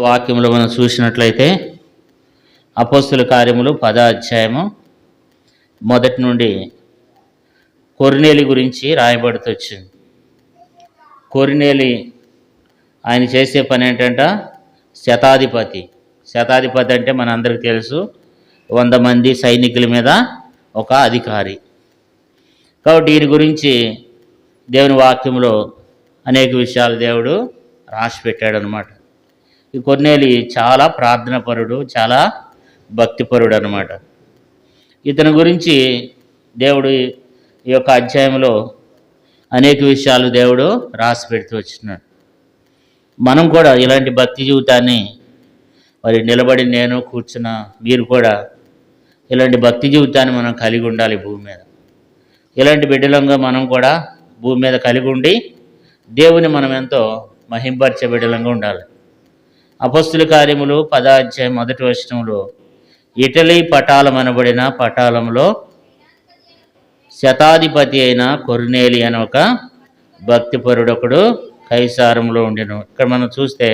వాక్యంలో మనం చూసినట్లయితే అపోస్తుల కార్యములు 10వ అధ్యాయము మొదటి నుండి కొర్నేలి గురించి రాయబడుతూ వచ్చింది. కొర్నేలి ఆయన చేసే పని ఏంటంట, శతాధిపతి. శతాధిపతి అంటే మనందరికీ తెలుసు, 100 మంది సైనికుల మీద ఒక అధికారి. కాబట్టి దీని గురించి దేవుని వాక్యంలో అనేక విషయాలు దేవుడు రాసి పెట్టాడు అనమాట. ఈ కొర్నేలి చాలా ప్రార్థనాపరుడు, చాలా భక్తిపరుడు అనమాట. ఇతని గురించి దేవుడు ఈ యొక్క అధ్యాయంలో అనేక విషయాలు దేవుడు రాసి పెడుతూ వచ్చినాడు. మనం కూడా ఇలాంటి భక్తి జీవితాన్ని మరి నిలబడి నేను కూర్చున్న మీరు కూడా ఇలాంటి భక్తి జీవితాన్ని మనం కలిగి ఉండాలి. భూమి మీద ఇలాంటి బిడ్డలంగా మనం కూడా భూమి మీద కలిగి ఉండి దేవుని మనం ఎంతో మహింపరిచే బిడ్డలంగా ఉండాలి. అపోస్తుల కార్యములు 10వ అధ్యాయం 1వ వచనంలో ఇటలీ పటాలం అనబడిన పటాలంలో శతాధిపతి అయిన కొర్నేలి అని ఒక భక్తిపరుడు ఒకడు కైసారంలో ఉండెను. ఇక్కడ మనం చూస్తే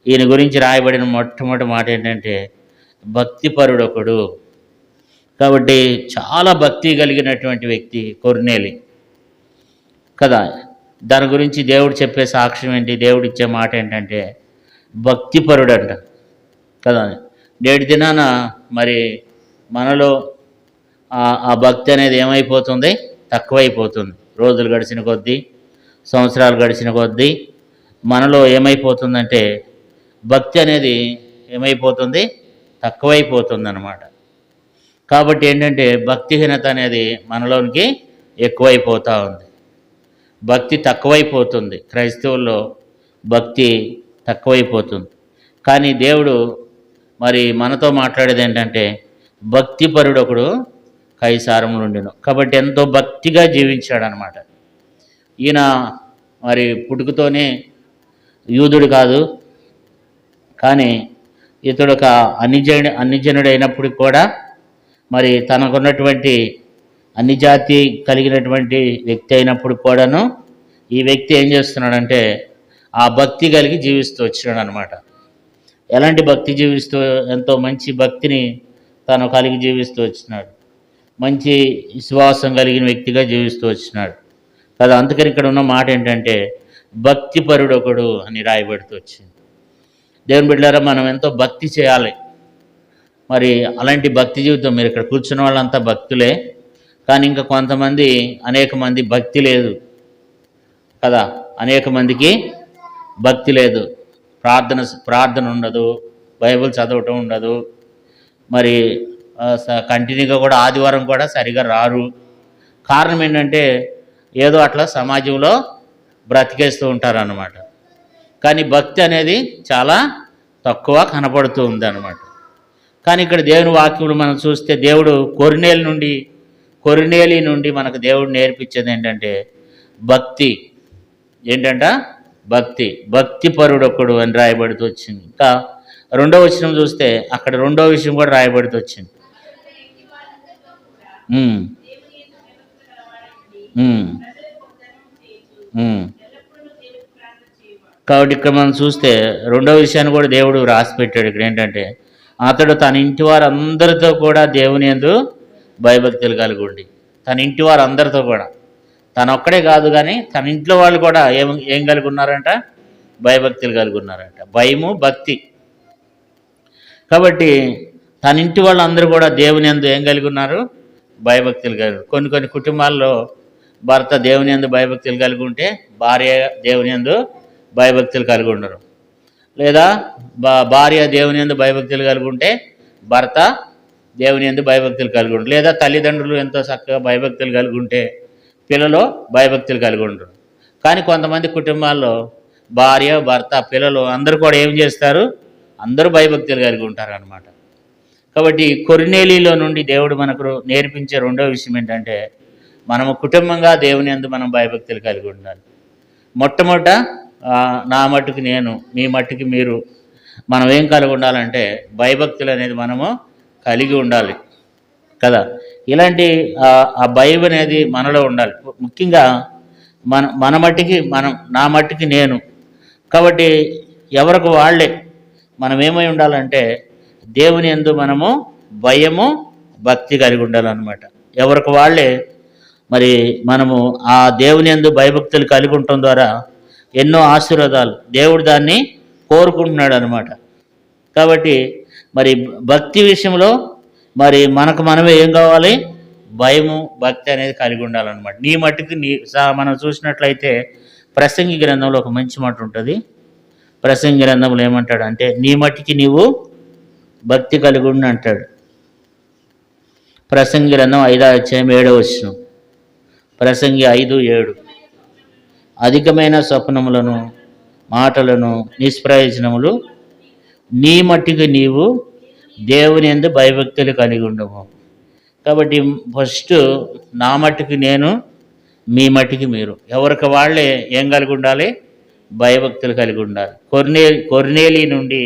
ఈయన గురించి రాయబడిన మొట్టమొదటి మాట ఏంటంటే భక్తిపరుడు ఒకడు. కాబట్టి చాలా భక్తి కలిగినటువంటి వ్యక్తి కొర్నేలి కదా. దాని గురించి దేవుడు చెప్పే సాక్ష్యం ఏంటి, దేవుడు ఇచ్చే మాట ఏంటంటే భక్తిపరుడు అంట కదా. నేటి దినాన మరి మనలో ఆ భక్తి అనేది ఏమైపోతుంది, తక్కువైపోతుంది. రోజులు గడిచిన కొద్దీ, సంవత్సరాలు గడిచిన కొద్దీ మనలో ఏమైపోతుందంటే భక్తి అనేది ఏమైపోతుంది, తక్కువైపోతుంది అన్నమాట. కాబట్టి ఏంటంటే భక్తిహీనత అనేది మనలోనికి ఎక్కువైపోతూ ఉంది, భక్తి తక్కువైపోతుంది. క్రైస్తవుల్లో భక్తి తక్కువైపోతుంది. కానీ దేవుడు మరి మనతో మాట్లాడేది ఏంటంటే భక్తిపరుడు ఒకడు కైసారంలో ఉండెను. కాబట్టి ఎంతో భక్తిగా జీవించాడనమాట. ఈయన మరి పుట్టుకతోనే యూదుడు కాదు, కానీ ఇతడు ఒక అన్యజనుడు అయినప్పటికి కూడా మరి తనకున్నటువంటి అన్ని జాతి కలిగినటువంటి వ్యక్తి అయినప్పుడు కూడాను ఈ వ్యక్తి ఏం చేస్తున్నాడంటే ఆ భక్తి కలిగి జీవిస్తూ వచ్చినాడు అనమాట. ఎలాంటి భక్తి జీవిస్తూ, ఎంతో మంచి భక్తిని తను కలిగి జీవిస్తూ వచ్చినాడు. మంచి విశ్వాసం కలిగిన వ్యక్తిగా జీవిస్తూ వచ్చినాడు కదా. అందుకని ఇక్కడ ఉన్న మాట ఏంటంటే భక్తిపరుడు ఒకడు అని రాయబడుతూ వచ్చింది. దేవుని బిడ్డలారా, మనం ఎంతో భక్తి చేయాలి. మరి అలాంటి భక్తి జీవితం, మీరు ఇక్కడ కూర్చున్న వాళ్ళంతా భక్తులే, కానీ ఇంకా కొంతమంది అనేక మంది భక్తి లేదు కదా. అనేక మందికి భక్తి లేదు, ప్రార్థన ఉండదు, బైబిల్ చదవటం ఉండదు, మరి కంటిన్యూగా కూడా ఆదివారం కూడా సరిగా రారు. కారణం ఏంటంటే ఏదో అట్లా సమాజంలో బ్రతికేస్తూ ఉంటారన్నమాట. కానీ భక్తి అనేది చాలా తక్కువ కనపడుతూ ఉంది అన్నమాట. కానీ ఇక్కడ దేవుని వాక్యంలో మనం చూస్తే దేవుడు కొర్నేలి నుండి మనకు దేవుడు నేర్పించేది ఏంటంటే భక్తి. ఏంటంట భక్తిపరుడు ఒకడు అని రాయబడుతూ వచ్చింది. ఇంకా 2వ వచనం చూస్తే అక్కడ 2వ విషయం కూడా రాయబడుతూ వచ్చింది. కాబట్టి ఇక్కడ మనం చూస్తే 2వ విషయాన్ని కూడా దేవుడు రాసి పెట్టాడు. ఇక్కడ ఏంటంటే అతడు తన ఇంటి వారందరితో కూడా దేవుని యందు భయభక్తులు కలిగి ఉండి, తన ఇంటి వారందరితో కూడా, తను ఒక్కడే కాదు కానీ తన ఇంట్లో వాళ్ళు కూడా ఏం కలిగి ఉన్నారంట, భయభక్తులు కలిగి ఉన్నారంట. భయము, భక్తి. కాబట్టి తన ఇంటి వాళ్ళందరూ కూడా దేవుని యందు ఏం కలిగి ఉన్నారు, భయభక్తులు కలిగి. కొన్ని కుటుంబాల్లో భర్త దేవుని యందు భయభక్తులు కలిగి ఉంటే భార్య దేవుని యందు భయభక్తులు కలిగి ఉండరు, లేదా భార్య దేవుని యందు భయభక్తులు కలిగి ఉంటే భర్త దేవుని యందు భయభక్తులు కలిగి ఉండరు, లేదా తల్లిదండ్రులు ఎంతో చక్కగా భయభక్తులు కలిగి ఉంటే పిల్లలు భయభక్తులు కలిగి ఉండరు. కానీ కొంతమంది కుటుంబాల్లో భార్య, భర్త, పిల్లలు అందరూ కూడా ఏం చేస్తారు, అందరూ భయభక్తులు కలిగి ఉంటారు అన్నమాట. కాబట్టి కొర్నేలిలో నుండి దేవుడు మనకు నేర్పించే 2వ విషయం ఏంటంటే మనము కుటుంబంగా దేవుని యందు మనం భయభక్తులు కలిగి ఉండాలి. మొట్టమొదట నా మట్టుకు నేను, మీ మట్టుకు మీరు, మనం ఏం కలిగి ఉండాలంటే భయభక్తులు అనేది మనము కలిగి ఉండాలి కదా. ఇలాంటి ఆ భయం అనేది మనలో ఉండాలి. ముఖ్యంగా మన మట్టికి నా మట్టికి నేను. కాబట్టి ఎవరికి వాళ్ళే మనం ఏమై ఉండాలంటే దేవుని యందు మనము భయము భక్తి కలిగి ఉండాలన్నమాట. ఎవరికి వాళ్ళే మరి మనము ఆ దేవుని యందు భయభక్తులు కలిగి ఉండటం ద్వారా ఎన్నో ఆశీర్వాదాలు దేవుడు దాన్ని కోరుకుంటున్నాడు అనమాట. కాబట్టి మరి భక్తి విషయంలో మరి మనకు మనమే ఏం కావాలి? భయము భక్తి అనేది కలిగి ఉండాలన్నమాట. నీ మట్టుకు మనం చూసినట్లయితే ప్రసంగి గ్రంథంలో ఒక మంచి మాట ఉంటుంది. ప్రసంగి గ్రంథంలో ఏమంటాడు అంటే, నీ మట్టికి నీవు భక్తి కలిగి ఉండి అంటాడు. ప్రసంగి గ్రంథం 5వ అధ్యాయం 7వ వచనం. ప్రసంగి 5:7. అధికమైన స్వప్నములను మాటలను నిష్ప్రయోజనములు నీ మట్టికి నీవు దేవుని యందు భయభక్తులు కలిగి ఉండము. కాబట్టి ఫస్ట్ నా మట్టికి నేను, మీ మట్టికి మీరు, ఎవరికి వాళ్ళే ఏం కలిగి ఉండాలి? భయభక్తులు కలిగి ఉండాలి. కొర్నేలి నుండి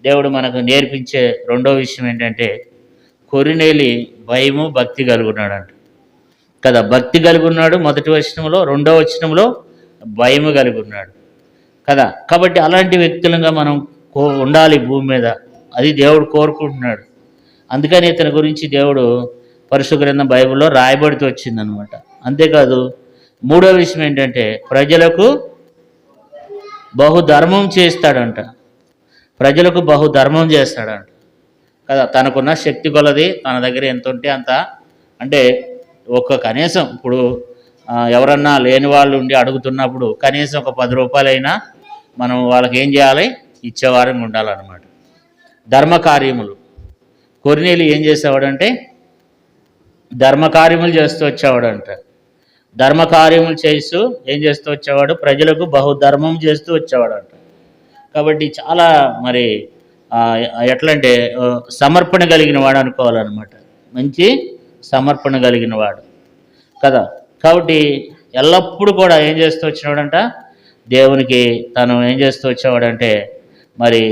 దేవుడు మనకు నేర్పించే రెండో విషయం ఏంటంటే, కొర్నేలి భయము భక్తి కలిగి ఉన్నాడంట కదా. భక్తి కలిగి ఉన్నాడు మొదటి వచనంలో, రెండో వచనంలో భయము కలిగి ఉన్నాడు కదా. కాబట్టి అలాంటి వ్యక్తులుగా మనం ఉండాలి భూమి మీద. అది దేవుడు కోరుకుంటున్నాడు. అందుకని ఇతని గురించి దేవుడు పరిశుద్ధ గ్రంథం బైబిల్లో రాయబడుతూ వచ్చిందనమాట. అంతేకాదు మూడో విషయం ఏంటంటే, ప్రజలకు బహుధర్మం చేస్తాడంట. ప్రజలకు బహుధర్మం చేస్తాడంట కదా. తనకున్న శక్తి కొలది తన దగ్గర ఎంత ఉంటే అంత, అంటే కనీసం ఇప్పుడు ఎవరన్నా లేని వాళ్ళు ఉండి అడుగుతున్నప్పుడు కనీసం ఒక 10 రూపాయలైనా మనం వాళ్ళకి ఏం చేయాలి? ఇచ్చేవారంగా ఉండాలన్నమాట. ధర్మకార్యములు కొర్నేలి ఏం చేసేవాడంటే ధర్మకార్యములు చేస్తూ వచ్చేవాడంట. ధర్మకార్యములు చేస్తూ ఏం చేస్తూ వచ్చేవాడు? ప్రజలకు బహుధర్మం చేస్తూ వచ్చేవాడంట. కాబట్టి చాలా మరి ఎట్లంటే సమర్పణ కలిగిన వాడు అనుకోవాలన్నమాట. మంచి సమర్పణ కలిగిన వాడు కదా. కాబట్టి ఎల్లప్పుడూ కూడా ఏం చేస్తూ వచ్చినాడంట? దేవునికి తను ఏం చేస్తూ వచ్చేవాడంటే మరి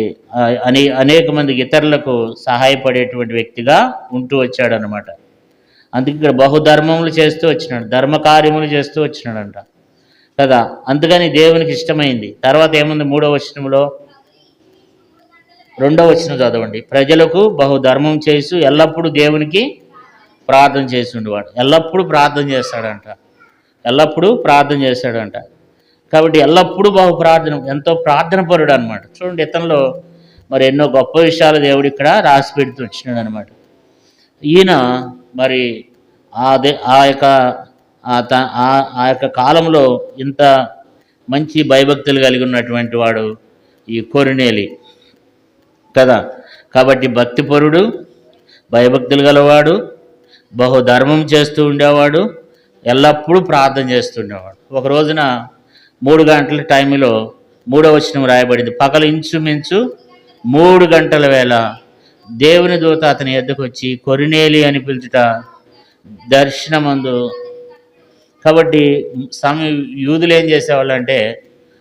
అనేక మందికి ఇతరులకు సహాయపడేటువంటి వ్యక్తిగా ఉంటూ వచ్చాడనమాట. అందుకే ఇక్కడ బహుధర్మములు చేస్తూ వచ్చినాడు, ధర్మకార్యములు చేస్తూ వచ్చినాడంట కదా. అందుకని దేవునికి ఇష్టమైంది. తర్వాత ఏముంది? 3వ వచనంలో 2వ వచనం చదవండి. ప్రజలకు బహుధర్మం చేస్తూ ఎల్లప్పుడూ దేవునికి ప్రార్థన చేసి ఉండేవాడు. ఎల్లప్పుడూ ప్రార్థన చేస్తాడంట, ఎల్లప్పుడూ ప్రార్థన చేస్తాడంట. కాబట్టి ఎల్లప్పుడూ ఎంతో ప్రార్థన పరుడు అనమాట. చూడండి, ఇతనిలో మరి ఎన్నో గొప్ప విషయాలు దేవుడు ఇక్కడ రాసి పెడుతూ వచ్చినాడు అనమాట. ఈయన మరి ఆ యొక్క కాలంలో ఇంత మంచి భయభక్తులు కలిగి ఉన్నటువంటి వాడు ఈ కొర్నేలి కదా. కాబట్టి భక్తిపరుడు, భయభక్తులు గలవాడు, బహుధర్మం చేస్తూ ఉండేవాడు, ఎల్లప్పుడూ ప్రార్థన చేస్తుండేవాడు. ఒక రోజున 3 గంటల టైంలో 3వ వచనం రాయబడింది. పగలు ఇంచుమించు 3 గంటల వేళ దేవుని దూత అతని ఎద్దకు వచ్చి కొర్నేలి అని పిలుచుట దర్శనమందు. కాబట్టి యూదులు ఏం చేసేవాళ్ళు అంటే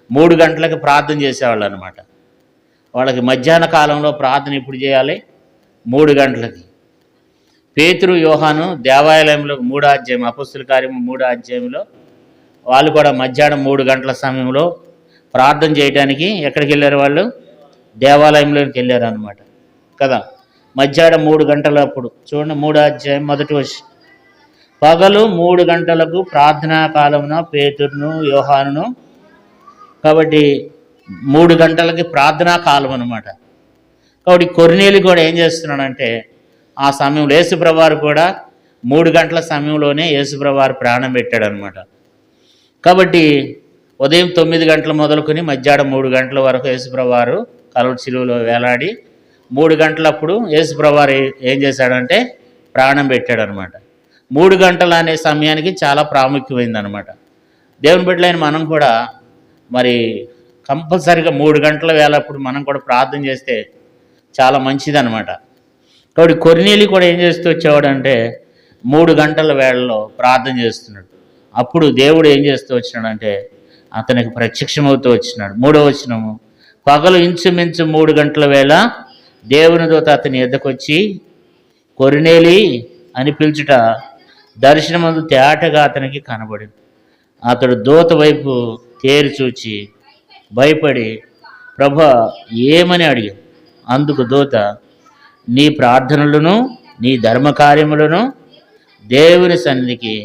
3 గంటలకు ప్రార్థన చేసేవాళ్ళు అనమాట. వాళ్ళకి మధ్యాహ్న కాలంలో ప్రార్థన ఎప్పుడు చేయాలి? 3 గంటలకి. పేతురు, యోహాను దేవాలయంలో 3వ అధ్యాయం, అపొస్తలుల కార్యము 3వ అధ్యాయంలో వాళ్ళు కూడా మధ్యాహ్నం 3 గంటల సమయంలో ప్రార్థన చేయడానికి ఎక్కడికి వెళ్ళారు? వాళ్ళు దేవాలయంలోకి వెళ్ళారు అనమాట కదా. మధ్యాహ్నం 3 గంటలప్పుడు చూడండి, 3వ అధ్యాయం 1వ వచనం. పగలు 3 గంటలకు ప్రార్థనా కాలమున పేతురును యోహానును. కాబట్టి 3 గంటలకి ప్రార్థనా కాలం అనమాట. కాబట్టి కొర్నేలి కూడా ఏం చేస్తున్నాడంటే ఆ సమయంలో యేసుప్రభువారు కూడా 3 గంటల సమయంలోనే యేసుప్రభువారు ప్రాణం పెట్టాడనమాట. కాబట్టి ఉదయం 9 గంటలు మొదలుకొని మధ్యాహ్నం 3 గంటల వరకు యేసుప్రభువారు కలువరి శిలువలో వేలాడి 3 గంటలప్పుడు యేసుప్రభువారు ఏం చేశాడంటే ప్రాణం పెట్టాడనమాట. 3 గంటలు అనే సమయానికి చాలా ప్రాముఖ్యమైందనమాట. దేవుని బిడ్డలైన మనం కూడా మరి కంపల్సరీగా 3 గంటల వేళప్పుడు మనం కూడా ప్రార్థన చేస్తే చాలా మంచిదనమాట. కాబట్టి కొర్నేలి కూడా ఏం చేస్తూ వచ్చేవాడు అంటే 3 గంటల వేళలో ప్రార్థన చేస్తున్నాడు. అప్పుడు దేవుడు ఏం చేస్తూ వచ్చినాడంటే అతనికి ప్రత్యక్షమవుతూ వచ్చినాడు. 3వ వచనము. పగలు ఇంచుమించు 3 గంటల వేళ దేవుని దూత అతని ఎద్దకొచ్చి కొర్నేలి అని పిలుచుట దర్శనమందు తేటగా అతనికి కనబడింది. అతడు దూత వైపు తేరి చూచి భయపడి, ప్రభా ఏమని అడిగాడు. అందుకు దూత, నీ ప్రార్థనలను నీ ధర్మకార్యములను దేవుని సన్నిధికి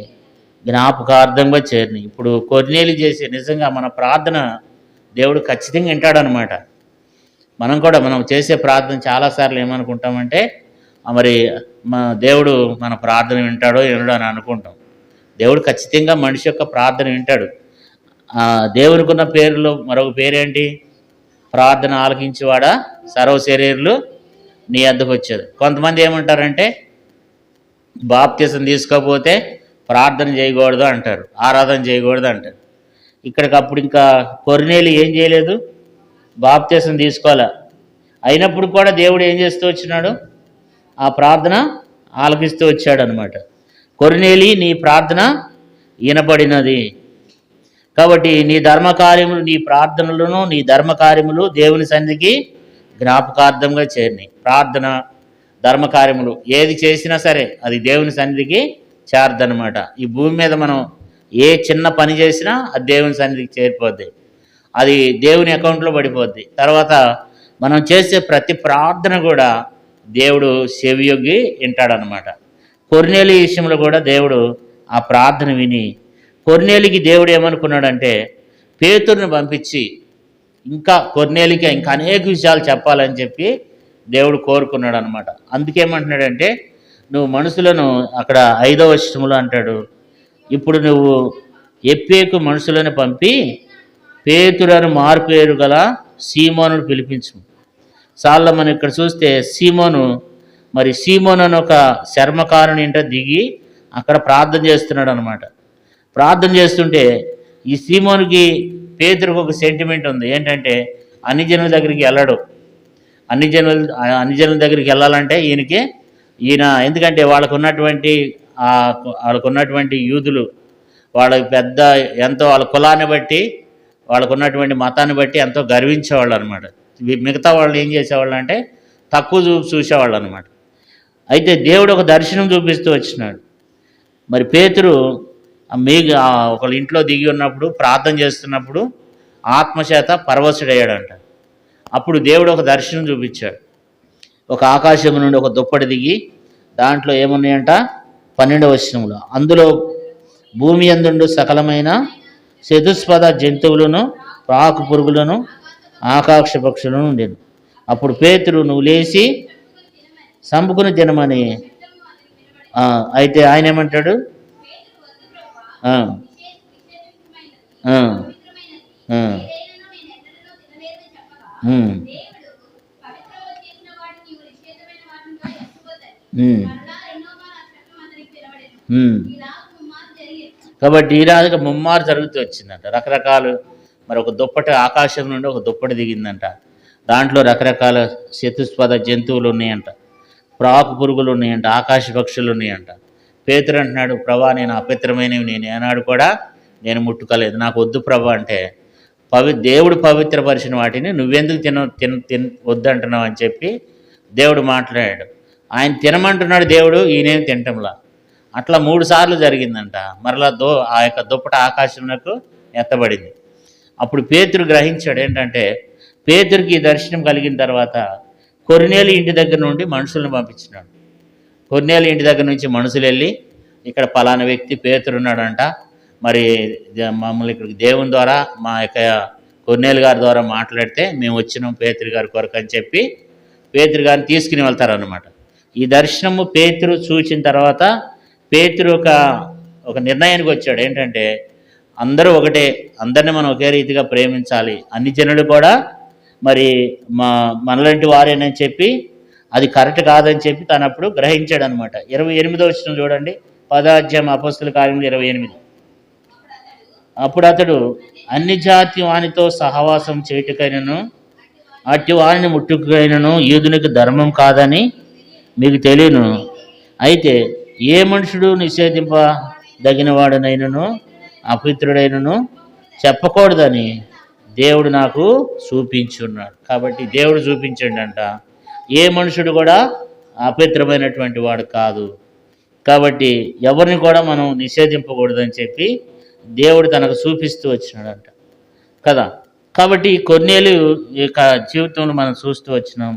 జ్ఞాపకార్థంగా చేరిని. ఇప్పుడు కొర్నేలి చేసే నిజంగా మన ప్రార్థన దేవుడు ఖచ్చితంగా వింటాడనమాట. మనం చేసే ప్రార్థన చాలాసార్లు ఏమనుకుంటామంటే మరి దేవుడు మన ప్రార్థన వింటాడో వినడో అని అనుకుంటాం. దేవుడు ఖచ్చితంగా మనిషి యొక్క ప్రార్థన వింటాడు. దేవునికి ఉన్న పేరులో మరొక పేరేంటి? ప్రార్థన ఆలకించేవాడా సర్వ శరీరులు నీ వద్దకు వచ్చేది. కొంతమంది ఏమంటారంటే బాప్తిసం తీసుకోకపోతే ప్రార్థన చేయకూడదు అంటారు, ఆరాధన చేయకూడదు అంటారు. అప్పుడు ఇంకా కొర్నేలి ఏం చేయలేదు, బాప్తిసం తీసుకోవాలా. అయినప్పుడు కూడా దేవుడు ఏం చేస్తూ వచ్చినాడు? ఆ ప్రార్థన ఆలకిస్తూ వచ్చాడు అనమాట. కొర్నేలి, నీ ప్రార్థన వినబడినది. కాబట్టి నీ ధర్మకార్యములు, నీ ప్రార్థనలను నీ ధర్మకార్యములు దేవుని సన్నిధికి జ్ఞాపకార్థంగా చేరినాయి. ప్రార్థన, ధర్మకార్యములు ఏది చేసినా సరే అది దేవుని సన్నిధికి చేరదనమాట. ఈ భూమి మీద మనం ఏ చిన్న పని చేసినా అది దేవుని సన్నిధికి చేరిపోద్ది, అది దేవుని అకౌంట్లో పడిపోద్ది. తర్వాత మనం చేసే ప్రతి ప్రార్థన కూడా దేవుడు చెవియొగ్గి వింటాడనమాట. కొర్నేలి విషయంలో కూడా దేవుడు ఆ ప్రార్థన విని, కొర్నేలికి దేవుడు ఏమనుకున్నాడంటే పేతురుని పంపించి ఇంకా కొర్నేలికి ఇంకా అనేక విషయాలు చెప్పాలని చెప్పి దేవుడు కోరుకున్నాడు అనమాట. అందుకేమంటున్నాడంటే, నువ్వు మనుషులను అక్కడ 5వ వచనంలో అంటాడు, ఇప్పుడు నువ్వు ఎప్పేకు మనుషులను పంపి పేతురను మారుపేరు గల సీమోనును పిలిపించు. చాలా మనం ఇక్కడ చూస్తే సీమోను అని ఒక చర్మకారుని ఇంట దిగి అక్కడ ప్రార్థన చేస్తున్నాడు అనమాట. ప్రార్థన చేస్తుంటే ఈ సీమోనుకి పేతురుకు ఒక సెంటిమెంట్ ఉంది. ఏంటంటే అన్ని జనుల దగ్గరికి వెళ్ళడు. అన్ని జనుల దగ్గరికి వెళ్ళాలంటే ఈయన ఎందుకంటే వాళ్ళకు ఉన్నటువంటి యూదులు వాళ్ళకి పెద్ద ఎంతో వాళ్ళ కులాన్ని బట్టి వాళ్ళకు ఉన్నటువంటి మతాన్ని బట్టి ఎంతో గర్వించేవాళ్ళు అనమాట. మిగతా వాళ్ళు ఏం చేసేవాళ్ళు అంటే తక్కువ చూసేవాళ్ళు అనమాట. అయితే దేవుడు ఒక దర్శనం చూపిస్తూ వచ్చినాడు. మరి పేతురు ఒకళ్ళ ఇంట్లో దిగి ఉన్నప్పుడు ప్రార్థన చేస్తున్నప్పుడు ఆత్మచేత పరవశుడయ్యాడంట. అప్పుడు దేవుడు ఒక దర్శనం చూపించాడు. ఒక ఆకాశం నుండి ఒక దుప్పటి దిగి దాంట్లో ఏమున్నాయంట? 12వ వచనంలో, అందులో భూమి యందుండు సకలమైన చతుస్పద జంతువులను, పాకు పురుగులను, ఆకాశ పక్షులను ఉండేను. అప్పుడు పేతురు, నువ్వు లేచి సంపుకుని తినమని. అయితే ఆయన ఏమంటాడు? కాబట్టి ఈరాజుగా ముమ్మారు జరుగుతూ వచ్చిందంట. రకరకాలు మరి ఒక దుప్పటి ఆకాశం నుండి ఒక దుప్పటి దిగిందంట. దాంట్లో రకరకాల చతుస్పద జంతువులు ఉన్నాయంట, ప్రాకు పురుగులు ఉన్నాయంట, ఆకాశ పక్షులు ఉన్నాయంట. పేతురు అంటున్నాడు, ప్రభా నేను అపవిత్రమైనవి నేను ఏనాడు కూడా నేను ముట్టుకోలేదు, నాకు వద్దు ప్రభా అంటే, దేవుడు పవిత్రపరిచిన వాటిని నువ్వెందుకు వద్దంటున్నావు అని చెప్పి దేవుడు మాట్లాడాడు. ఆయన తినమంటున్నాడు దేవుడు, ఈయనేం తినటంలా. అట్లా 3 సార్లు జరిగిందంట. మరలా ఆ యొక్క దుప్పట ఆకాశంలో ఎత్తబడింది. అప్పుడు పేతురు గ్రహించాడు ఏంటంటే, పేతురికి దర్శనం కలిగిన తర్వాత కొర్నేలి ఇంటి దగ్గర నుండి మనుషులను పంపించినాడు. కొర్నేలి ఇంటి దగ్గర నుంచి మనుషులు వెళ్ళి, ఇక్కడ పలానా వ్యక్తి పేతురు ఉన్నాడంట, మరి మమ్మల్ని ఇక్కడికి దేవుని ద్వారా మా యొక్క కొర్నేలి గారి ద్వారా మాట్లాడితే మేము వచ్చినాం పేతురు గారి కొరకు అని చెప్పి పేతురు గారిని తీసుకుని వెళ్తారన్నమాట. ఈ దర్శనము పేతురు చూసిన తర్వాత పేతురు ఒక నిర్ణయానికి వచ్చాడు. ఏంటంటే అందరూ ఒకటే, అందరినీ మనం ఒకే రీతిగా ప్రేమించాలి, అన్ని జనులు కూడా మరి మనలాంటి వారేనని చెప్పి అది కరెక్ట్ కాదని చెప్పి తను అప్పుడు గ్రహించాడు అనమాట. 28వ వచనం చూడండి, 10వ అధ్యాయం అపోస్తల కార్యములు 28. అప్పుడు అతడు అన్ని జాతి వానితో సహవాసం చేయుటకైనను అట్టి వారిని ముట్టుకైనను యూదునికి ధర్మం కాదని మీకు తెలియను. అయితే ఏ మనుషుడు నిషేధింపదగిన వాడునైనను అపవిత్రుడైనను చెప్పకూడదని దేవుడు నాకు చూపించున్నాడు. కాబట్టి దేవుడు చూపించండంట, ఏ మనుషుడు కూడా అపవిత్రమైనటువంటి వాడు కాదు. కాబట్టి ఎవరిని కూడా మనం నిషేధింపకూడదని చెప్పి దేవుడు తనకు చూపిస్తూ వచ్చినాడంట కదా. కాబట్టి కొర్నేలు యొక్క జీవితంలో మనం చూస్తూ వచ్చినాం.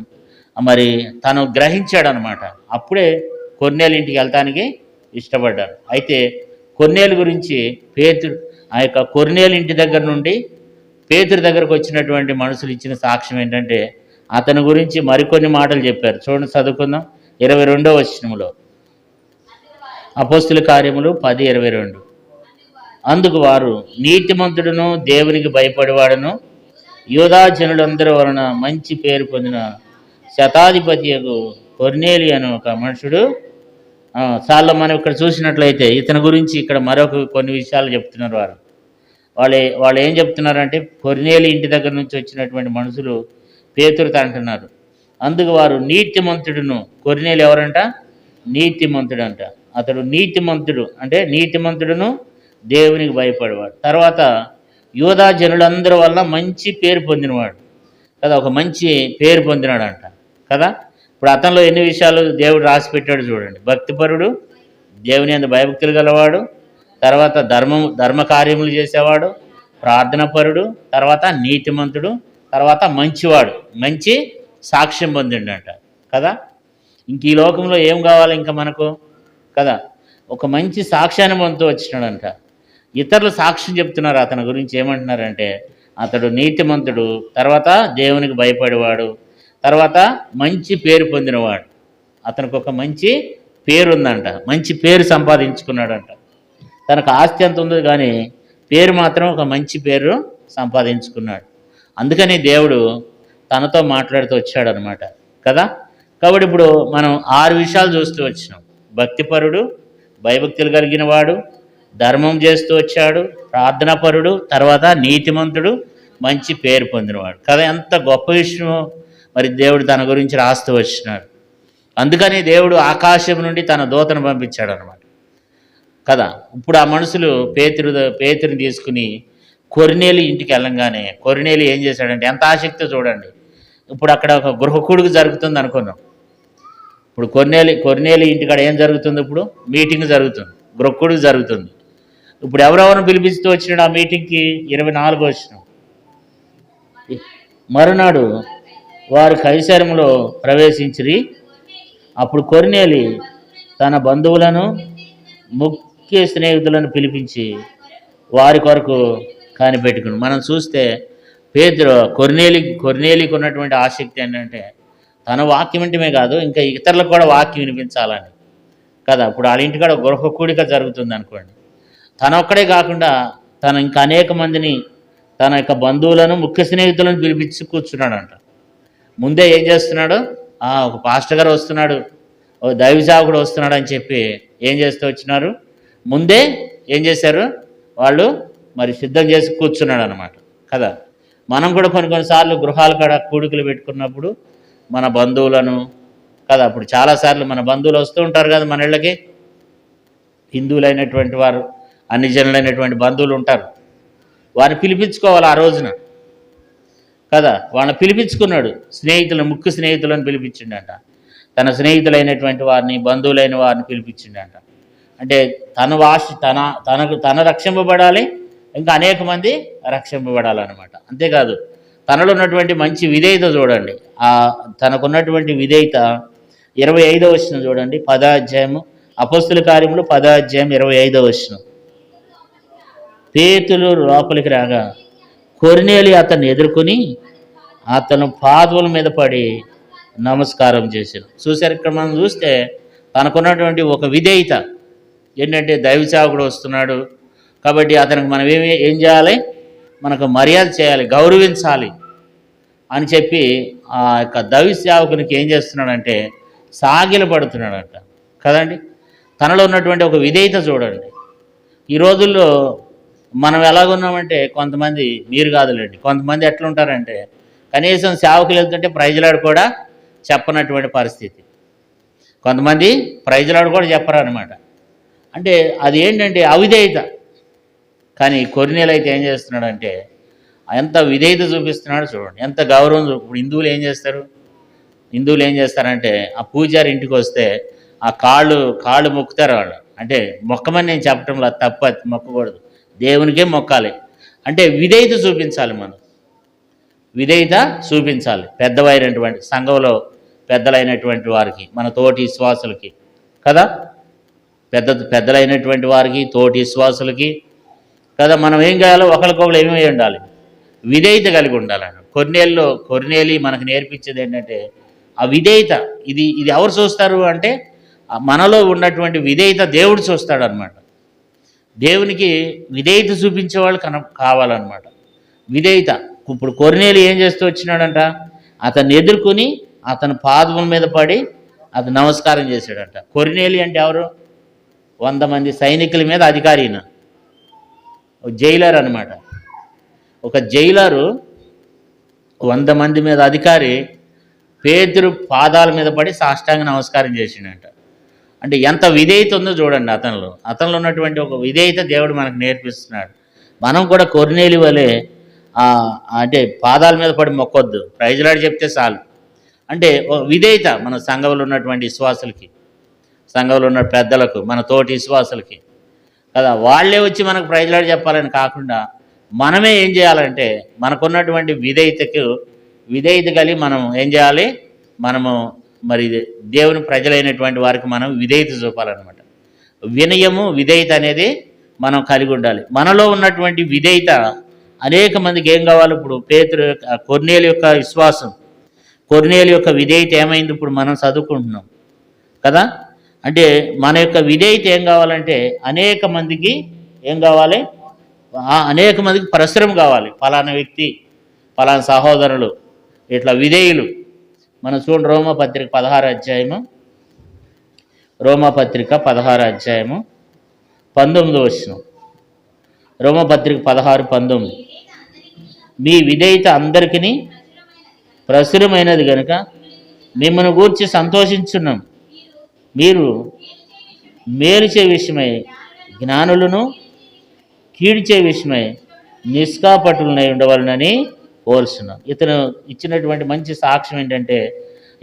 మరి తను గ్రహించాడనమాట. అప్పుడే కొర్నేలు ఇంటికి వెళ్తానికి ఇష్టపడ్డారు. అయితే కొర్నేలు గురించి పేతురు, ఆ యొక్క కొర్నేలు ఇంటి దగ్గర నుండి పేతురు దగ్గరకు వచ్చినటువంటి మనుషులు ఇచ్చిన సాక్ష్యం ఏంటంటే, అతని గురించి మరికొన్ని మాటలు చెప్పారు. చూడండి, చదువుకుందాం. 22వ వచనంలో, అపోస్తుల కార్యములు 10:22. అందుకు వారు, నీతిమంతుడును దేవునికి భయపడేవాడును యూదా జనులందరి వలన మంచి పేరు పొందిన శతాధిపతియగు కొర్నేలి అని ఒక మనుషుడు. చాలా మనం ఇక్కడ చూసినట్లయితే ఇతని గురించి ఇక్కడ మరొక కొన్ని విషయాలు చెప్తున్నారు. వాళ్ళు ఏం చెప్తున్నారంటే, కొర్నేలి ఇంటి దగ్గర నుంచి వచ్చినటువంటి మనుషులు పేతురుతో అంటున్నారు. అందుకు వారు, నీతిమంతుడును, కొర్నేలి ఎవరంట? నీతిమంతుడు అంట. అతడు నీతిమంతుడు అంటే నీతిమంతుడును దేవునికి భయపడేవాడు, తర్వాత యూదా జనులందరి వల్ల మంచి పేరు పొందినవాడు కదా, ఒక మంచి పేరు పొందినాడంట కదా. ఇప్పుడు అతనిలో ఎన్ని విషయాలు దేవుడు రాసి పెట్టాడు చూడండి. భక్తిపరుడు, దేవుని యందు భయభక్తులు గలవాడు, తర్వాత ధర్మ కార్యములు చేసేవాడు, ప్రార్థనపరుడు, తర్వాత నీతిమంతుడు, తర్వాత మంచివాడు, మంచి సాక్ష్యం పొందిండంట కదా. ఇంక ఈ లోకంలో ఏం కావాలి ఇంకా మనకు కదా? ఒక మంచి సాక్ష్యాన్ని పొందుతూ వచ్చినాడంట. ఇతరులు సాక్ష్యం చెప్తున్నారు అతని గురించి. ఏమంటున్నారంటే, అతడు నీతిమంతుడు, తర్వాత దేవునికి భయపడేవాడు, తర్వాత మంచి పేరు పొందినవాడు. అతనికి ఒక మంచి పేరు ఉందంట, మంచి పేరు సంపాదించుకున్నాడంట. తనకు ఆస్తి అంత ఉంది కానీ పేరు మాత్రం ఒక మంచి పేరు సంపాదించుకున్నాడు. అందుకని దేవుడు తనతో మాట్లాడుతూ వచ్చాడనమాట కదా. కాబట్టి ఇప్పుడు మనం 6 విషయాలు చూస్తూ వచ్చినాం. భక్తిపరుడు, భయభక్తులు కలిగిన వాడు, ధర్మం చేస్తూ వచ్చాడు, ప్రార్థనాపరుడు, తర్వాత నీతిమంతుడు, మంచి పేరు పొందినవాడు కదా. ఎంత గొప్ప విషయం మరి దేవుడు తన గురించి రాస్తూ వచ్చినాడు. అందుకని దేవుడు ఆకాశం నుండి తన దూతను పంపించాడు అనమాట కదా. ఇప్పుడు ఆ మనుషులు పేతురుని తీసుకుని కొర్నేలి ఇంటికి వెళ్ళంగానే, కొర్నేలి ఏం చేశాడంటే, ఎంత ఆసక్తితో చూడండి. ఇప్పుడు అక్కడ ఒక గృహకూడికి జరుగుతుంది అనుకున్నాం. ఇప్పుడు కొర్నేలి ఇంటికాడ ఏం జరుగుతుంది? ఇప్పుడు మీటింగ్ జరుగుతుంది, గృహకూడికి జరుగుతుంది. ఇప్పుడు ఎవరెవరిని పిలిపిస్తూ వచ్చినాడు ఆ మీటింగ్కి? 24 వచ్చినాం. మరునాడు వారు కైసరములో ప్రవేశించిరి. అప్పుడు కొర్నేలి తన బంధువులను ముఖ్య స్నేహితులను పిలిపించి వారి కొరకు కనిపెట్టుకుని. మనం చూస్తే కొర్నేలికి ఉన్నటువంటి ఆసక్తి ఏంటంటే, తన వాక్యం వింటమే కాదు, ఇంకా ఇతరులకు కూడా వాక్యం వినిపించాలని కదా. ఇప్పుడు వాళ్ళ ఇంటికాడ గృహ కూడిక జరుగుతుంది అనుకోండి. తన ఒక్కడే కాకుండా తను ఇంకా అనేక మందిని, తన యొక్క బంధువులను, ముఖ్య స్నేహితులను పిలిపించి కూర్చున్నాడంట. ముందే ఏం చేస్తున్నాడు? ఒక పాస్టర్ గారు వస్తున్నాడు, ఓ దైవ సేవకుడు వస్తున్నాడు అని చెప్పి ఏం చేస్తూ వచ్చినారు? ముందే ఏం చేశారు? వాళ్ళు మరి సిద్ధం చేసి కూర్చున్నాడు అనమాట కదా. మనం కూడా కొన్నిసార్లు గృహాల కాడ కూడికలు పెట్టుకున్నప్పుడు మన బంధువులను కదా, అప్పుడు చాలాసార్లు మన బంధువులు వస్తూ ఉంటారు కదా మన ఇళ్ళకి. హిందువులైనటువంటి వారు, అన్ని జనులైనటువంటి బంధువులు ఉంటారు. వారిని పిలిపించుకోవాలి ఆ రోజున కదా. వాళ్ళని పిలిపించుకున్నాడు, ముఖ్య స్నేహితులను పిలిపించిండట. తన స్నేహితులైనటువంటి వారిని, బంధువులైన వారిని పిలిపించిండట. అంటే తన రక్షింపబడాలి, ఇంకా అనేక మంది రక్షింపబడాలన్నమాట. అంతేకాదు తనలో ఉన్నటువంటి మంచి విధేయత చూడండి. తనకున్నటువంటి విధేయత 25వ వచనం చూడండి. 10వ అధ్యాయము, అపోస్తుల కార్యములు 10వ అధ్యాయం 25వ వచనం. పేతురు లోపలికి రాగా కొర్నేలి అతన్ని ఎదుర్కొని అతను పాదముల మీద పడి నమస్కారం చేశారు. చూశారు, ఇక్కడ మనం చూస్తే తనకున్నటువంటి ఒక విధేయత ఏంటంటే, దైవ సేవకుడు వస్తున్నాడు కాబట్టి అతనికి మనం ఏం చేయాలి? మనకు మర్యాద చేయాలి, గౌరవించాలి అని చెప్పి ఆ యొక్క దైవ సేవకునికి ఏం చేస్తున్నాడంటే, సాగిలపడుతున్నాడంట కదండి. తనలో ఉన్నటువంటి ఒక విధేయత చూడండి. ఈ రోజుల్లో మనం ఎలాగున్నామంటే, కొంతమంది, మీరు కాదులేండి, కొంతమంది ఎట్లుంటారంటే, కనీసం సేవకులు వెళ్తుంటే ప్రైజ్లాడు కూడా చెప్పనటువంటి పరిస్థితి. కొంతమంది ప్రైజ్లాడు కూడా చెప్పరు అనమాట. అంటే అది ఏంటంటే అవిధేయత. కానీ కొర్నేలి అయితే ఏం చేస్తున్నాడంటే, ఎంత విధేయత చూపిస్తున్నాడు చూడండి, ఎంత గౌరవం. ఇప్పుడు హిందువులు ఏం చేస్తారంటే, ఆ పూజారి ఇంటికి వస్తే ఆ కాళ్ళు మొక్కుతారు వాళ్ళు. అంటే మొక్కమని నేను చెప్పడంలో తప్ప, మొక్కకూడదు, దేవునికే మొక్కాలి. అంటే విధేయత చూపించాలి, మనం విధేయత చూపించాలి. పెద్దవారైనటువంటి సంఘంలో పెద్దలైనటువంటి వారికి, మన తోటి విశ్వాసులకి కదా, పెద్దలైనటువంటి వారికి, తోటి విశ్వాసులకి కదా, మనం ఏం చేయాలో ఒకరికొకరు ఏమై ఉండాలి, విధేయత కలిగి ఉండాలని. కొర్నేలి మనకు నేర్పించేది ఏంటంటే ఆ విధేయత. ఇది ఎవరు చూస్తారు అంటే మనలో ఉన్నటువంటి విధేయత దేవుడు చూస్తాడనమాట. దేవునికి విధేయత చూపించే వాళ్ళు కావాలన్నమాట. విధేయత. ఇప్పుడు కొర్నేలి ఏం చేస్తూ వచ్చినాడంట, అతన్ని ఎదుర్కొని అతని పాదముల మీద పడి అతను నమస్కారం చేశాడంట. కొర్నేలి అంటే ఎవరు? 100 మంది సైనికుల మీద అధికారిన జైలర్ అనమాట. ఒక జైలరు 100 మంది మీద అధికారి పేతురు పాదాల మీద పడి సాష్టాంగ నమస్కారం చేసిండంట. అంటే ఎంత విధేయత ఉందో చూడండి అతనిలో ఉన్నటువంటి ఒక విధేయత దేవుడు మనకు నేర్పిస్తున్నాడు. మనం కూడా కొర్నేలి వలె అంటే పాదాల మీద పడి మొక్కొద్దు, ప్రైజ్లాడి చెప్తే చాలు. అంటే విధేయత మన సంఘంలో ఉన్నటువంటి విశ్వాసులకి, సంఘంలో ఉన్న పెద్దలకు, మన తోటి విశ్వాసులకి కదా, వాళ్ళే వచ్చి మనకు ప్రైజ్లాడి చెప్పాలని కాకుండా మనమే ఏం చేయాలంటే మనకున్నటువంటి విధేయత కలిగి మనం ఏం చేయాలి, మనము మరి దేవుని ప్రజలైనటువంటి వారికి మనం విధేయత చూపాలన్నమాట. వినయము, విధేయత అనేది మనం కలిగి ఉండాలి. మనలో ఉన్నటువంటి విధేయత అనేక మందికి ఏం కావాలి. ఇప్పుడు కొర్నేలి యొక్క విశ్వాసం, కొర్నేలి యొక్క విధేయత ఏమైంది ఇప్పుడు మనం చదువుకుంటున్నాం కదా. అంటే మన యొక్క విధేయత ఏం కావాలంటే అనేక మందికి ఏం కావాలి, అనేక మందికి పరిశ్రమ కావాలి. ఫలానా వ్యక్తి, ఫలానా సహోదరులు ఇట్లా విధేయులు. మనం చూడండి రోమాపత్రిక 16 అధ్యాయము, రోమాపత్రిక 16 అధ్యాయము 19 వచనం. రోమాపత్రిక 16:19. మీ విధేయత అందరికీ ప్రచురమైనది కనుక మిమ్మల్ని గూర్చి సంతోషించున్నాం. మీరు మేలుచే విషయమై జ్ఞానులను, కీడిచే విషయమై నిష్కాపటులనై ఉండవాలని కోరుచున్నాం. ఇతను ఇచ్చినటువంటి మంచి సాక్ష్యం ఏంటంటే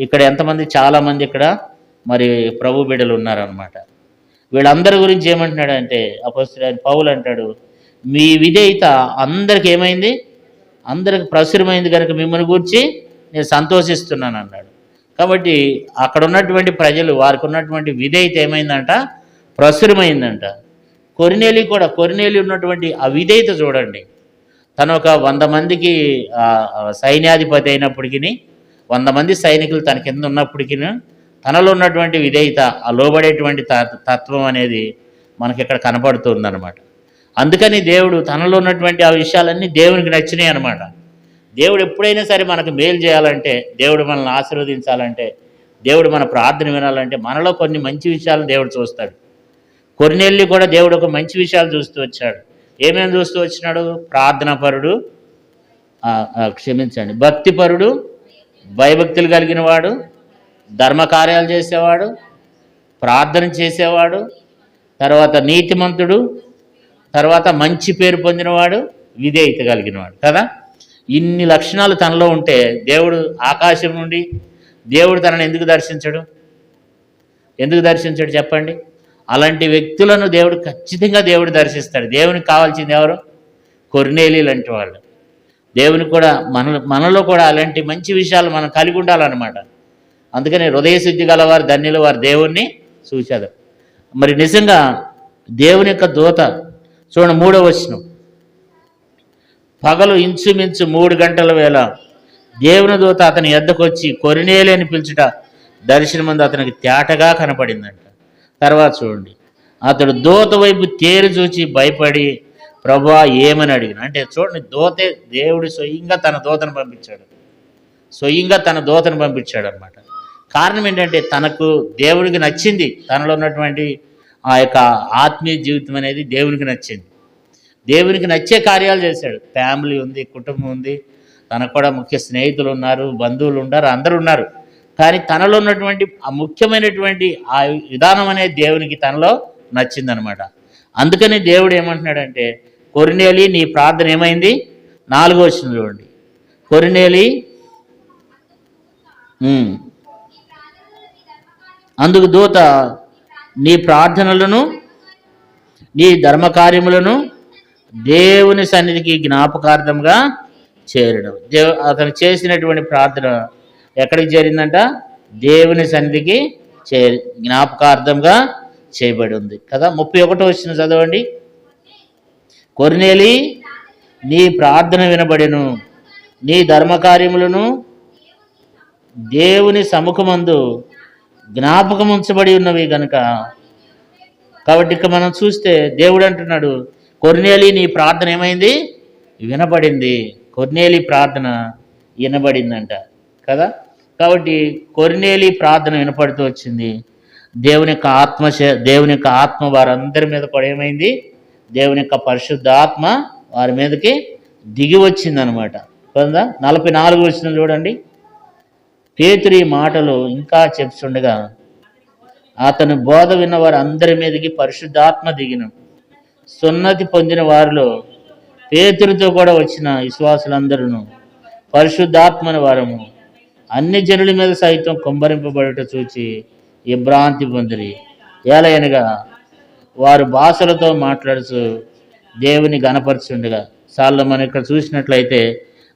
ఇక్కడ ఎంతమంది, చాలామంది ఇక్కడ మరి ప్రభు బిడ్డలు ఉన్నారనమాట. వీళ్ళందరి గురించి ఏమంటున్నాడంటే అపొస్తలుడైన పౌలు అంటాడు, మీ విధేయత అందరికి ఏమైంది, అందరికి ప్రచురమైంది కనుక మిమ్మల్ని గురించి నేను సంతోషిస్తున్నాను అన్నాడు. కాబట్టి అక్కడ ఉన్నటువంటి ప్రజలు, వారికి ఉన్నటువంటి విధేయత ఏమైందంట, ప్రచురమైందంట. కొర్నేలి ఉన్నటువంటి ఆ విధేయత చూడండి. తను ఒక 100 మందికి సైన్యాధిపతి అయినప్పటికీ, 100 మంది సైనికులు తన కింద ఉన్నప్పటికీ తనలో ఉన్నటువంటి విధేయత, ఆ లోబడేటువంటి తత్వం అనేది మనకి ఇక్కడ కనపడుతుందన్నమాట. అందుకని దేవుడు తనలో ఉన్నటువంటి ఆ విషయాలన్నీ దేవునికి నచ్చినాయి అనమాట. దేవుడు ఎప్పుడైనా సరే మనకు మేలు చేయాలంటే, దేవుడు మనల్ని ఆశీర్వదించాలంటే, దేవుడు మన ప్రార్థన వినాలంటే మనలో కొన్ని మంచి విషయాలు దేవుడు చూస్తాడు. కొర్నేలి కూడా దేవుడు ఒక మంచి విషయాలు చూస్తూ వచ్చాడు. ఏమేమి చూస్తూ వచ్చినాడు? ప్రార్థనాపరుడు, భక్తిపరుడు, భయభక్తులు కలిగిన వాడు, ధర్మకార్యాలు చేసేవాడు, ప్రార్థన చేసేవాడు, తర్వాత నీతిమంతుడు, తర్వాత మంచి పేరు పొందినవాడు, విధేయత కలిగినవాడు కదా. ఇన్ని లక్షణాలు తనలో ఉంటే దేవుడు ఆకాశం నుండి దేవుడు తనని ఎందుకు దర్శించడు చెప్పండి. అలాంటి వ్యక్తులను దేవుడు ఖచ్చితంగా దర్శిస్తాడు. దేవునికి కావాల్సింది ఎవరు? కొర్నేలి లాంటి వాళ్ళు. దేవునికి కూడా మనలో కూడా అలాంటి మంచి విషయాలు మనం కలిగి ఉండాలన్నమాట. అందుకని హృదయశుద్ధి గలవారు ధన్యులు, వారు దేవుణ్ణి చూశారు. మరి నిజంగా దేవుని యొక్క దూత చూడండి 3వ వచనం, పగలు ఇంచుమించు 3 గంటల వేళ దేవుని దూత అతని యొద్దకు వచ్చి కొర్నేలి అని పిలుచుట దర్శనమందు అతనికి తేటగా కనపడిందంట. తర్వాత చూడండి, అతడు దూత వైపు తేరు చూచి భయపడి ప్రభువా ఏమని అడిగిన. అంటే చూడండి, దేవుడు స్వయంగా తన దూతను పంపించాడు అనమాట. కారణం ఏంటంటే తనకు దేవుడికి నచ్చింది, తనలో ఉన్నటువంటి ఆ యొక్క ఆత్మీయ జీవితం అనేది దేవునికి నచ్చింది. దేవునికి నచ్చే కార్యాలు చేశాడు. ఫ్యామిలీ ఉంది, కుటుంబం ఉంది, తనకు కూడా ముఖ్య స్నేహితులు ఉన్నారు, బంధువులు ఉన్నారు, అందరూ ఉన్నారు. కానీ తనలో ఉన్నటువంటి ఆ ముఖ్యమైనటువంటి ఆ విధానం అనేది దేవునికి తనలో నచ్చిందనమాట. అందుకని దేవుడు ఏమంటున్నాడంటే, కొర్నేలి నీ ప్రార్థన ఏమైంది? 4వ వచనం చూడండి. కొర్నేలి అందుకు దూత నీ ప్రార్థనలను, నీ ధర్మకార్యములను దేవుని సన్నిధికి జ్ఞాపకార్థంగా చేరడం. అతను చేసినటువంటి ప్రార్థన ఎక్కడికి చేరిందంట? దేవుని సన్నిధికి చే జ్ఞాపకార్థంగా చేయబడి ఉంది కదా. 31 వచనం చదవండి. కొర్నేలి, నీ ప్రార్థన వినబడెను, నీ ధర్మకార్యములను దేవుని సముఖమందు జ్ఞాపకం ఉంచబడి ఉన్నవి గనుక. కాబట్టి ఇక మనం చూస్తే దేవుడు అంటున్నాడు, కొర్నేలి నీ ప్రార్థన ఏమైంది? వినబడింది. కొర్నేలి ప్రార్థన వినబడిందంట కదా. కాబట్టి కొర్నేలి ప్రార్థన వినపడుతూ వచ్చింది. దేవుని యొక్క ఆత్మ వారందరి మీద కూడా ఏమైంది? దేవుని యొక్క పరిశుద్ధాత్మ వారి మీదకి దిగి వచ్చిందనమాట కదా. 44 వచ్చిన చూడండి. పేతురు ఈ మాటలు ఇంకా చెప్తుండగా అతను బోధ విన్న వారు అందరి మీదకి పరిశుద్ధాత్మ దిగిన. సున్నతి పొందిన వారిలో పేతురుతో కూడా వచ్చిన విశ్వాసులందరూ పరిశుద్ధాత్మని వారము అన్ని జనుల మీద సైతం కుమ్మరింపబడుట చూచి విభ్రాంతి పొందిరి. ఏలయనగా వారు భాషలతో మాట్లాడుతూ దేవుని గణపరచుండగా. సార్లు మనం ఇక్కడ చూసినట్లయితే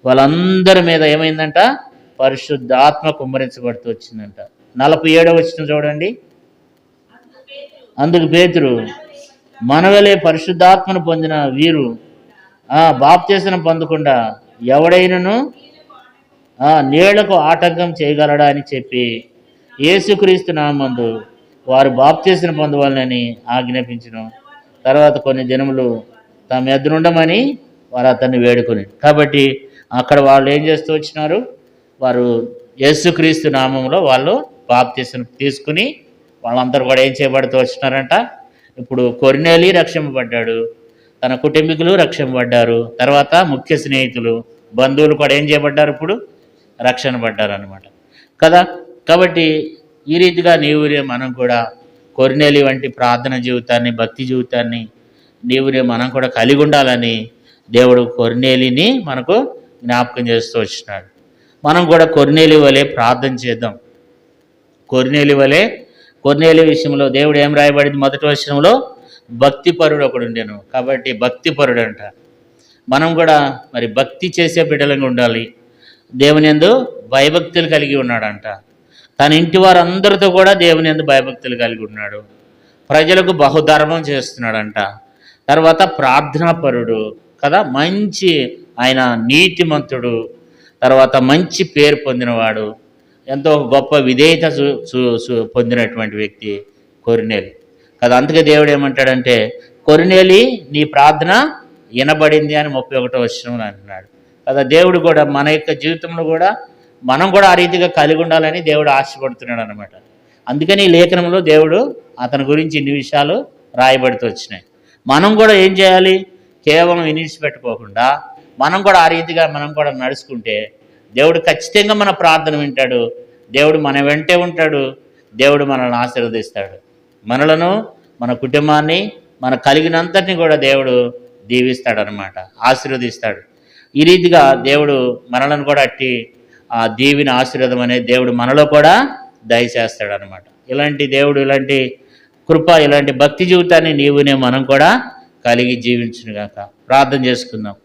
వాళ్ళందరి మీద ఏమైందంట? పరిశుద్ధాత్మ కుమ్మరించబడుతూ వచ్చిందంట. 47 వచనం చూడండి. అందుకు పేతురు, మనవలే పరిశుద్ధాత్మను పొందిన వీరు బాప్తీసం పొందకుండా ఎవడైనను నీళ్లకు ఆటంకం చేయగలడా అని చెప్పి యేసుక్రీస్తు నామమున వారు బాప్తీసం పొందవాలని ఆజ్ఞాపించను. తర్వాత కొన్ని దినములు తమ ఎదురుండమని వారు అతన్ని వేడుకొని. కాబట్టి అక్కడ వాళ్ళు ఏం చేస్తూ వచ్చినారు? వారు యేసుక్రీస్తు నామంలో వాళ్ళు బాప్తీసం తీసుకుని వాళ్ళందరూ కూడా ఏం చేయబడుతూ వచ్చినారంట. ఇప్పుడు కొర్నేలి రక్షింపబడ్డాడు, తన కుటుంబీకులు రక్షింపబడ్డారు, తర్వాత ముఖ్య స్నేహితులు బంధువులు కూడా ఏం చేయబడ్డారు? ఇప్పుడు రక్షణ పడ్డారు అనమాట కదా. కాబట్టి ఈ రీతిగా నీవురే మనం కూడా కొర్నేలి వంటి ప్రార్థన జీవితాన్ని, భక్తి జీవితాన్ని నీవురే మనం కూడా కలిగి ఉండాలని దేవుడు కొర్నేలిని మనకు జ్ఞాపకం చేస్తూ వచ్చినాడు. మనం కూడా కొర్నేలి వలె ప్రార్థన చేద్దాం. కొర్నేలి విషయంలో దేవుడు ఏం రాయబడింది? మొదటి వచనంలో భక్తిపరుడు ఒకడు ఉండెను. కాబట్టి భక్తిపరుడు అంట. మనం కూడా మరి భక్తి చేసే బిడ్డలంగా ఉండాలి. దేవుని యందు భయభక్తులు కలిగి ఉన్నాడంట. తన ఇంటి వారందరితో కూడా దేవుని యందు భయభక్తులు కలిగి ఉన్నాడు. ప్రజలకు బహుధర్మం చేస్తున్నాడంట. తర్వాత ప్రార్థనాపరుడు కదా. మంచి ఆయన నీతిమంతుడు, తర్వాత మంచి పేరు పొందినవాడు, ఎంతో గొప్ప విధేయత పొందినటువంటి వ్యక్తి కొర్నేలి కదా. అందుకే దేవుడు ఏమంటాడంటే, కొర్నేలి నీ ప్రార్థన వినబడింది అని 31 వచనంలో అంటున్నాడు కదా. దేవుడు కూడా మన యొక్క జీవితంలో కూడా మనం కూడా ఆ రీతిగా కలిగి ఉండాలని దేవుడు ఆశపడుతున్నాడు అనమాట. అందుకని ఈ లేఖనంలో దేవుడు అతని గురించి ఇన్ని విషయాలు రాయబడుతూ వచ్చినాయి. మనం కూడా ఏం చేయాలి? కేవలం వినిచిపెట్టుకోకుండా మనం కూడా ఆ రీతిగా మనం కూడా నడుచుకుంటే దేవుడు ఖచ్చితంగా మన ప్రార్థన వింటాడు. దేవుడు మన వెంటే ఉంటాడు. దేవుడు మనల్ని ఆశీర్వదిస్తాడు. మనలను, మన కుటుంబాన్ని, మన కలిగినంతటిని కూడా దేవుడు దీవిస్తాడనమాట, ఆశీర్వదిస్తాడు. ఈ రీతిగా దేవుడు మనలను కూడా అట్టి ఆ దీవిన ఆశీర్వాదం అనేది దేవుడు మనలో కూడా దయచేస్తాడనమాట. ఇలాంటి దేవుడు, ఇలాంటి కృప, ఇలాంటి భక్తి జీవితాన్ని నీవునే మనం కూడా కలిగి జీవించునుగాక. ప్రార్థన చేసుకుందాం.